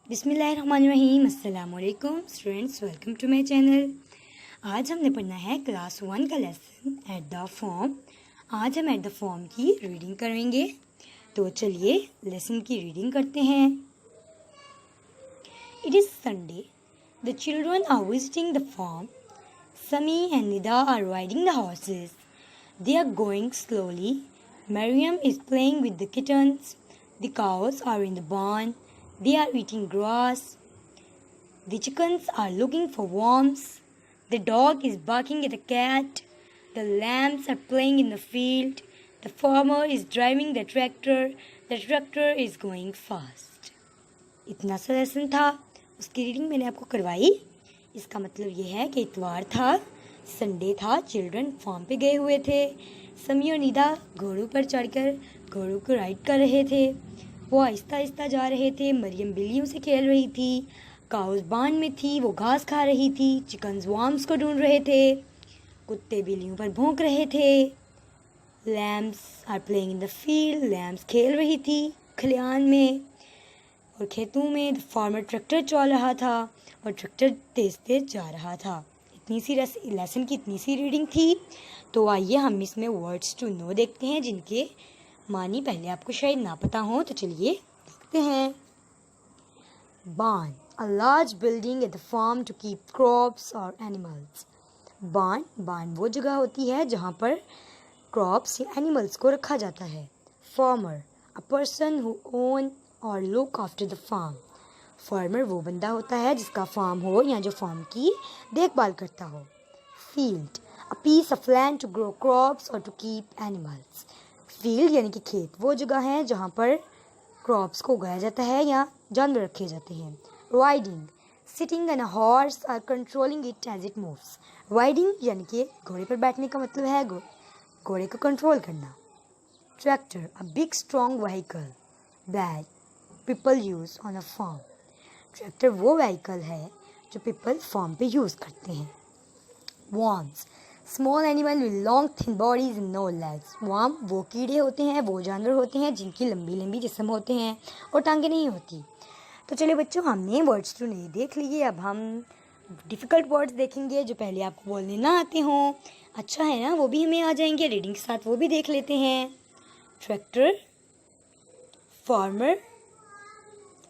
बिस्मिल्लाहिर्रहमानिर्रहीम। अस्सलाम वालेकुम students, welcome to my channel. आज हमने पढ़ना है क्लास 1 का लेसन एट द फॉर्म। आज हम एट द फॉर्म की रीडिंग करेंगे, तो चलिए लेसन की रीडिंग करते हैं। It is Sunday, the children are visiting the farm. Sami and Nida are riding the horses. They are going slowly. Mariam is playing with the kittens. The cows are in the barn. They are eating grass. The chickens are looking for worms. The dog is barking at the cat. The lambs are playing in the field. The farmer is driving the tractor. The tractor is going fast. इतना सा lesson था, उसकी reading मैंने आपको करवाई। इसका मतलब ये है कि इतवार था, संडे था, चिल्ड्रन फार्म पे गए हुए थे। समी और निदा घोड़ों पर चढ़कर घोड़ों को राइड कर रहे थे। वो आहिस्ता आहिस्ता जा रहे थे। मरियम बिल्लियों से खेल रही थी। काउस बान में थी, वो घास खा रही थी। चिकन्स वॉर्म्स को ढूंढ रहे थे। कुत्ते बिल्लियों पर भौंक रहे थे। Lambs are playing in the field, lambs खेल रही थी खलिहान में और खेतों में। द फार्मर ट्रैक्टर चल रहा था और ट्रैक्टर तेज तेज जा रहा था। इतनी सी लेसन की इतनी सी रीडिंग थी। तो आइए हम इसमें वर्ड्स टू नो देखते हैं, जिनके मानी पहले आपको शायद ना पता हो। तो चलिए देखते हैं। Barn, a large building at the farm to keep crops और एनिमल्स। बार्न वो जगह होती है जहाँ पर क्रॉप्स या एनिमल्स को रखा जाता है। Farmer, a person who own और look after the farm. Farmer वो बंदा होता है जिसका फार्म हो या जो फार्म की देखभाल करता हो। Field, a piece of land to grow crops और टू कीप एनिमल्स। फील्ड यानी कि खेत वो जगह है जहाँ पर क्रॉप्स को उगाया जाता है या जानवर रखे जाते हैं। Riding, sitting on a horse और controlling it as it moves. Riding यानी कि घोड़े पर बैठने का मतलब है घोड़े को कंट्रोल करना। Tractor, a big strong vehicle that people use on a farm. Tractor वो व्हीकल है जो पीपल फार्म पे यूज़ करते हैं। Worms, small animal with long thin bodies and no legs. Worm वो कीड़े होते हैं, वो जानवर होते हैं जिनकी लंबी लंबी जिस्म होते हैं और टांगे नहीं होती। तो चलिए बच्चों, हमने वर्ड्स तो नहीं देख लिए, अब हम डिफ़िकल्ट वर्ड्स देखेंगे जो पहले आपको बोलने ना आते हों। अच्छा है ना, वो भी हमें आ जाएंगे रीडिंग के साथ, वो भी देख लेते हैं। Tractor, farmer,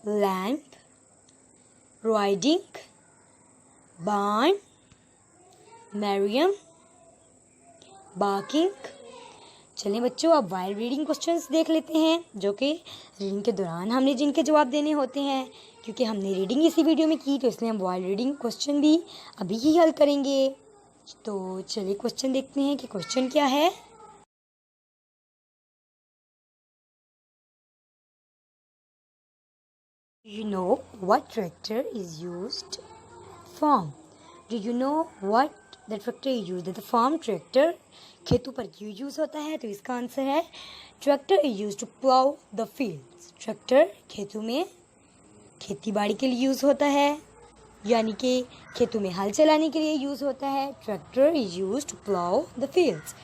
lamp, riding, barn, Mariam, barking. चलें बच्चों, अब वाइल रीडिंग क्वेश्चंस देख लेते हैं, जो कि रीडिंग के दौरान हमने जिनके जवाब देने होते हैं। क्योंकि हमने रीडिंग इसी वीडियो में की, तो इसलिए हम वाइल रीडिंग क्वेश्चन भी अभी ही हल करेंगे। तो चलिए क्वेश्चन देखते हैं कि क्वेश्चन क्या है। You know what tractor is used? Farm. Do you know what the tractor is used? The farm tractor खेतों पर क्यों यूज होता है? तो इसका आंसर है tractor is use to plough the fields. Tractor खेतों में खेती बाड़ी के लिए यूज होता है, यानी कि खेतों में हल चलाने के लिए यूज होता है। Tractor is use to plough the fields.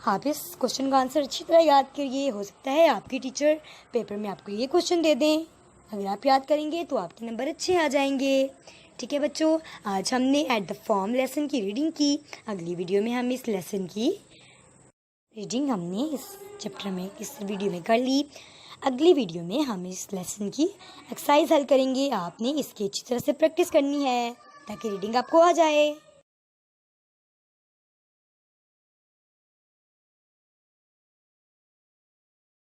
आप इस क्वेश्चन का आंसर अच्छी तरह याद करिए। हो सकता है आपकी टीचर पेपर में आपको ये क्वेश्चन दे दें। अगर आप याद करेंगे तो आपके नंबर अच्छे आ जाएंगे। ठीक है बच्चों, आज हमने एट द फॉर्म लेसन की रीडिंग की। अगली वीडियो में हम इस लेसन की रीडिंग हमने इस चैप्टर में इस वीडियो में कर ली। अगली वीडियो में हम इस लेसन की एक्सरसाइज हल करेंगे। आपने इसकी अच्छी तरह से प्रैक्टिस करनी है ताकि रीडिंग आपको आ जाए।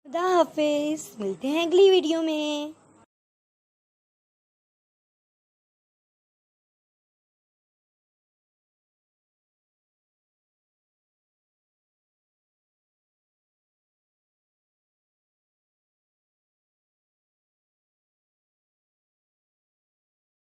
खुदा हाफिज, मिलते हैं अगली वीडियो में।